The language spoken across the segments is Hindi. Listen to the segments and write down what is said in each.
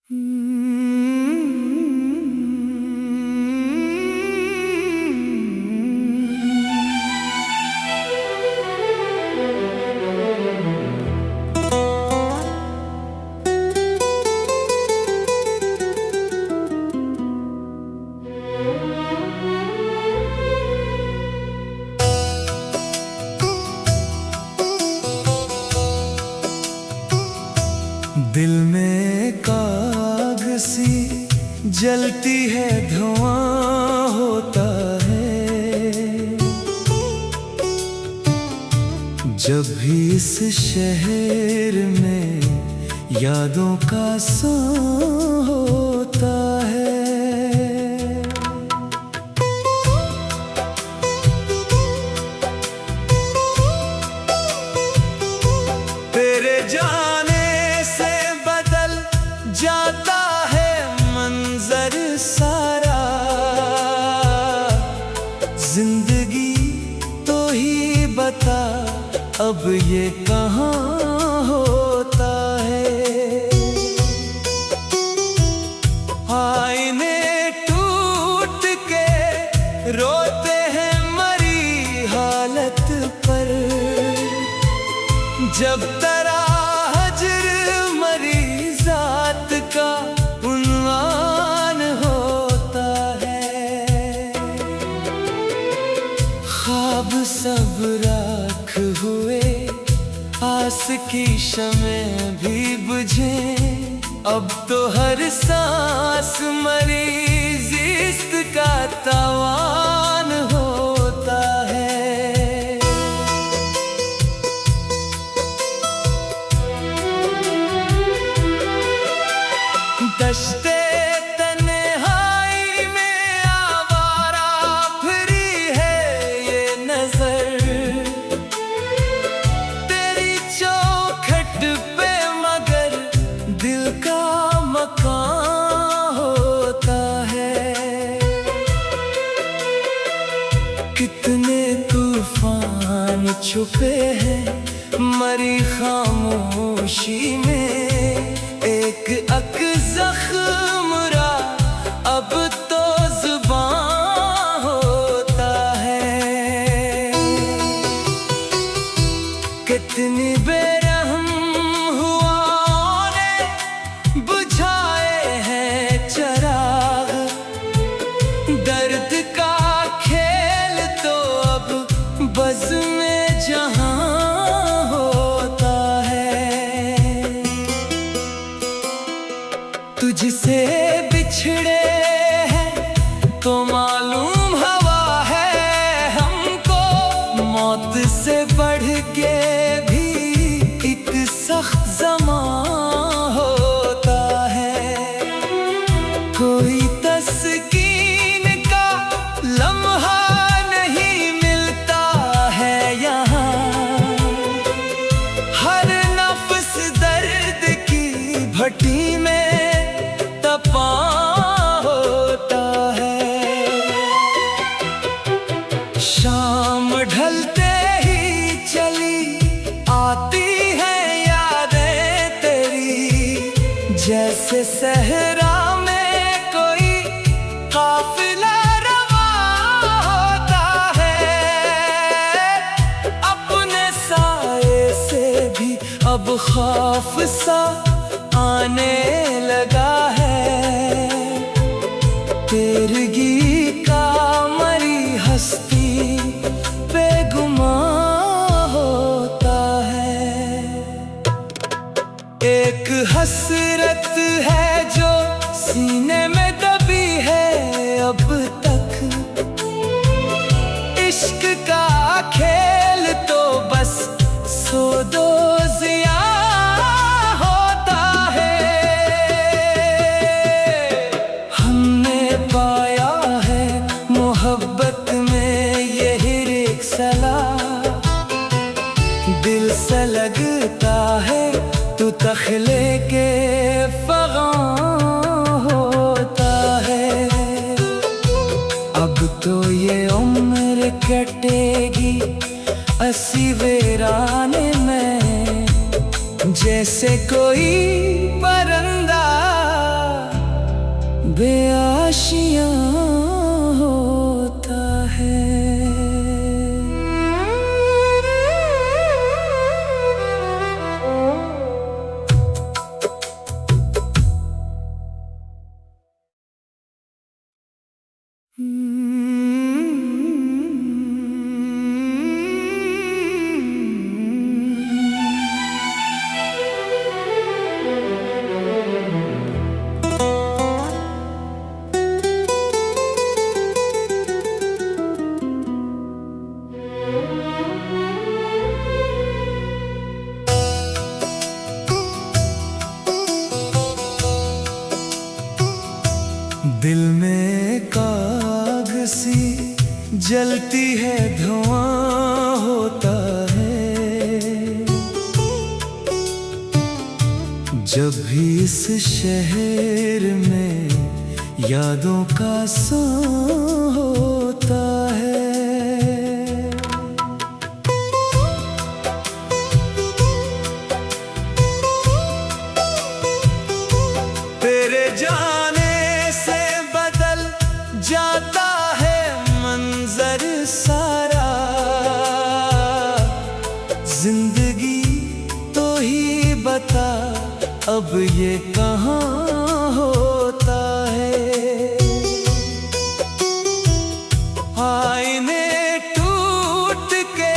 दिल में आग सी जलती है, धुआं होता है जब भी इस शहर में यादों का सांस होता है। तेरे जाने से बदल जाता है मंजर सारा, जिंदगी तो ही बता अब ये कहाँ होता है। आईने टूट के रोते हैं मरी हालत पर, जब तरा हजर मरी जात का उन्वान होता है। ख्वाब सब राख हुए, आस की शमें भी बुझे, अब तो हर सांस मरीज इश्क का तावान होता है। दश्ते तन्हाई में आवारा फिरी है ये नजर, तेरी चौखट पे मगर दिल का मकान होता है। कितने तूफान छुपे हैं मरी खामोशी में, एक अक जख्म रा अब तो जुबान होता है। कितनी बेरहम हुआओं ने बुझाए हैं चिराग, दर्द का खेल तो अब बज़ में जहां तुझसे बिछड़े हैं तो मालूम हवा है हमको, मौत से बढ़ के भी एक सख्त ज़मां होता है। कोई तस्कीन का लम्हा नहीं मिलता है यहाँ, हर नफ्स दर्द की भट्टी में होता है। शाम ढलते ही चली आती है यादें तेरी, जैसे सहरा में कोई काफिला रवा होता है। अपने साए से भी अब खौफ सा आने लगा है, तेरगी का मरी हस्ती पे गुमान होता है। एक हसरत है जो सीने में दबी है अब तक, इश्क का खेल तो बस सो दो जिया मोहब्बत में यही रिक्सला, दिल से लगता है तू तखले के फ़ग़ां होता है। अब तो ये उम्र कटेगी अस्सी वीराने में, जैसे कोई परिंदा बेआशियां होता है। दिल में आग सी जलती है, धुआं होता है जब भी इस शहर में यादों का सांस होता है। तेरे जाने से बदल जाता है मंजर सारा, जिंदगी तो ही बता अब ये कहाँ होता है। आईने टूट के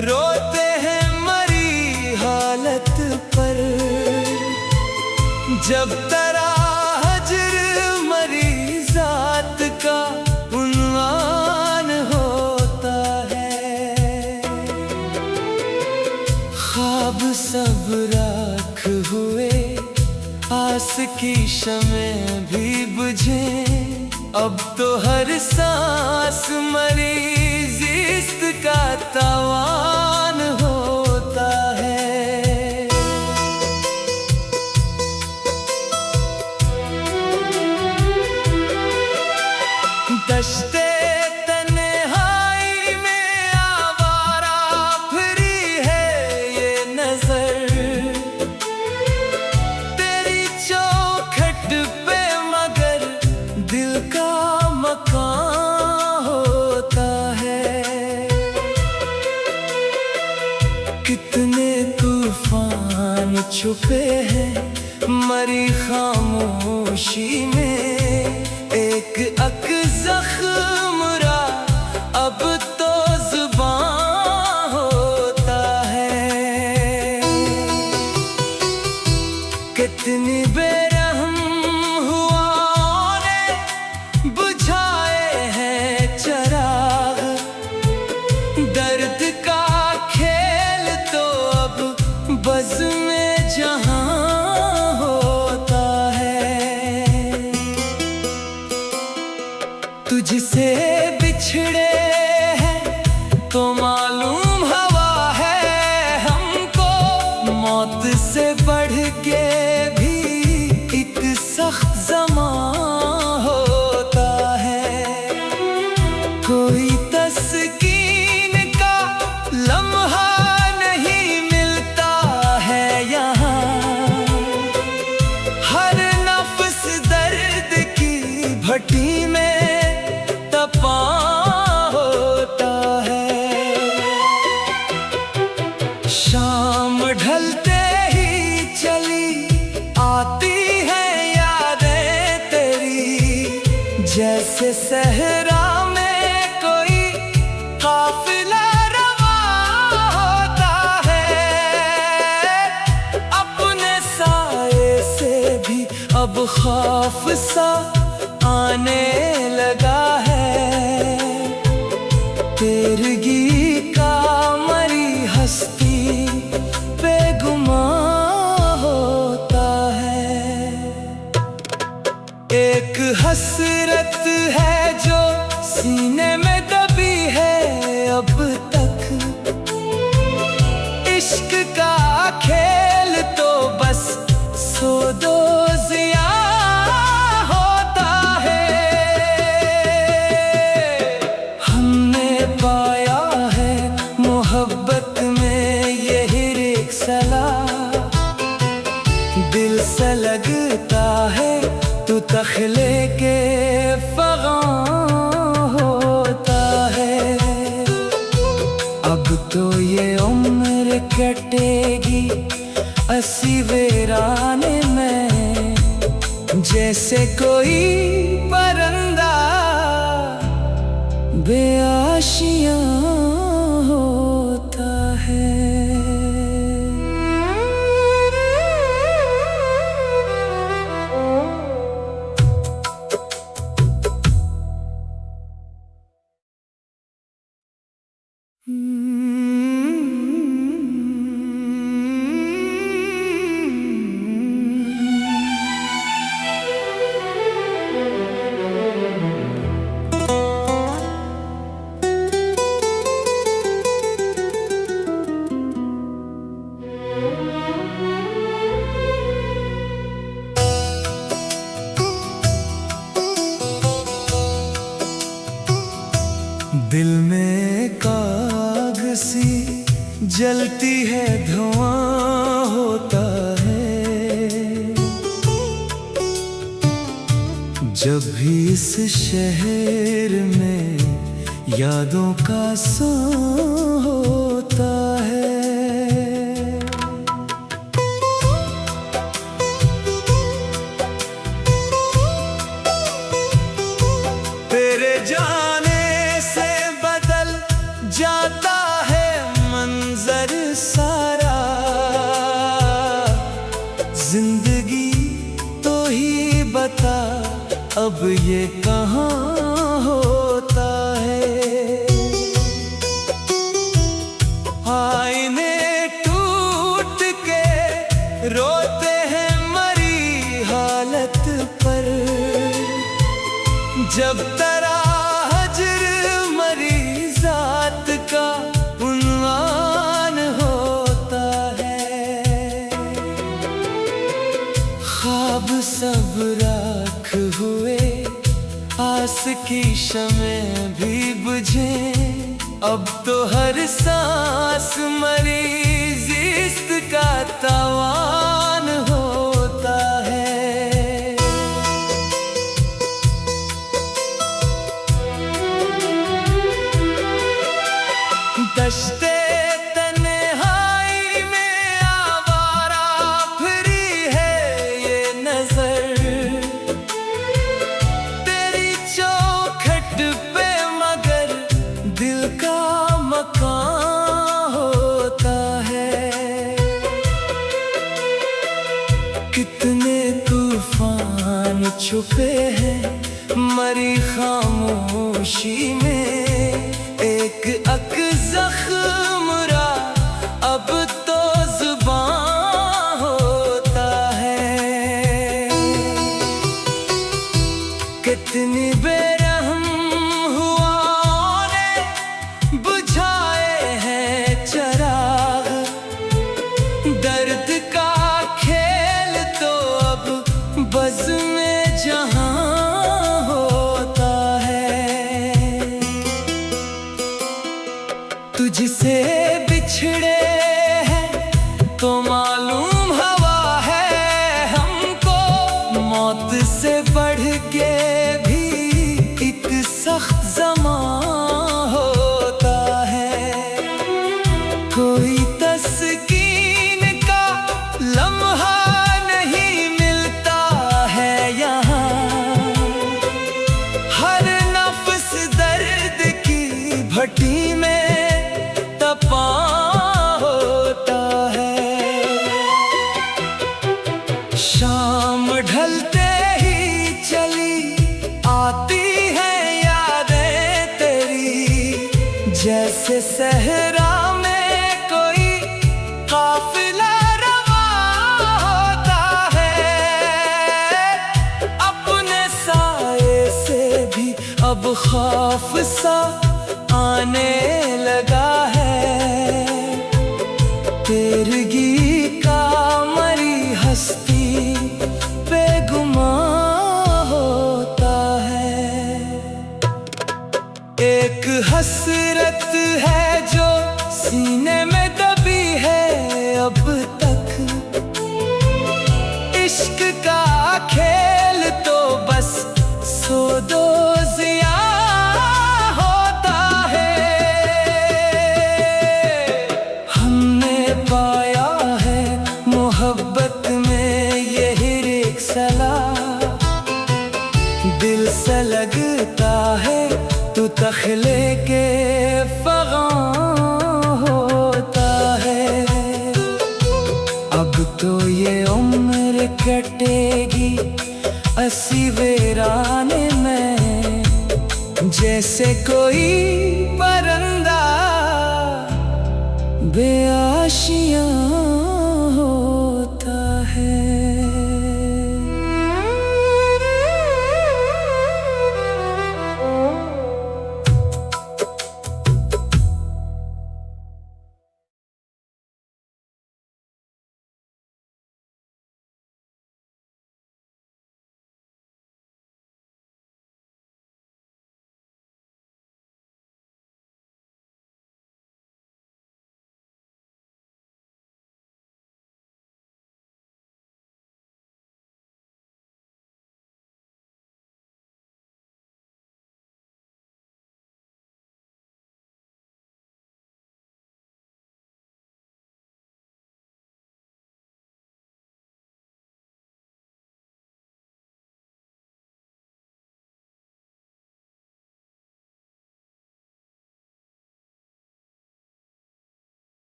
रोते हैं मरी हालत पर, जब तेरा हजर मरी जात का उन्वान होता है। ख्वाब सब राख हुए, आस की शमें भी बुझे, अब तो हर सांस मरी जिस्त का तावान होता है। दश्ते तन्हाई में आवारा फिरी है ये नजर, तेरी चौखट पे मगर दिल का मकान होता है। कितने तूफान छुपे हैं मरी खामोशी में, एक अक जख्म रा अब तो जुबान होता है। कितनी बेरहम हुआओं ने बुझाए हैं चिराग, दर्द का खेल तो अब बज़ में जहां होता है। तुझसे बिछड़े हैं तो मालूम हवा है हमको, मौत से बढ़ के भी एक सख्त ज़मां होता है। कोई तस्कीन का लम्हा नहीं मिलता है यहाँ, हर नफ्स दर्द की भट्टी में तपा होता है। शाम ढलते ही चली आती है यादें तेरी, जैसे सहरा में कोई काफिला रवा होता है। अपने साए से भी अब खौफ सा आने लगा है, तेरगी का मरी हस्ती बेगुमां होता है। एक हसरत है जो सीने में दबी है अब तक, इश्क का खेल तो बस सो दो जिया होता है। हमने पाया है मोहब्बत में यही रिक्सला, दिल से लगता है तू तखले के फ़ग़ां होता है। अब तो ये उम्र कटेगी अस्सी वीराने में, जैसे कोई परिंदा बेआशियाँ होता है। दिल में आग सी जलती है, धुआं होता है। जब भी इस शहर में यादों का सांस होता है। तेरे जाने जाता है मंजर सारा, जिंदगी तो ही बता अब ये कहाँ होता है। आईने टूट के रोते हैं मरी हालत पर, जब तेरा का उन्वान होता है। ख्वाब सब राख हुए, आस की शमें भी बुझे, अब तो हर सांस मरीज इश्क का तावान होता है। दश्ते तन्हाई में आवारा फिरी है ये नजर, तेरी चौखट पे मगर दिल का मकान होता है। कितने तूफान छुपे हैं मरी खामोशी में, एक जख्म रा अब तो जुबान होता है। कितनी बेरहम हुआओं ने बुझाए हैं चिराग, दर्द का खेल तो अब बज़ में जहां तुझसे बिछड़े हैं तो मालूम हवा है हमको, मौत से बढ़ के भी एक सख्त ज़मां होता है। कोई तस्कीन का लम्हा नहीं मिलता है यहाँ, हर नफ्स दर्द की भट्टी में होता है। शाम ढलते ही चली आती है यादें तेरी, जैसे सहरा में कोई काफिला रवा होता है। अपने साए से भी अब खौफ सा आने लगा है, तेरगी का मरी हस्ती पे गुमान होता है। एक हसरत है जो सीने में दबी है अब तक, इश्क का खेल तो फैसला दिल से लगता है तू तखले के फ़ग़ां होता है। अब तो ये उम्र कटेगी अस्सी वीराने में, जैसे कोई परिंदा बेआशियाँ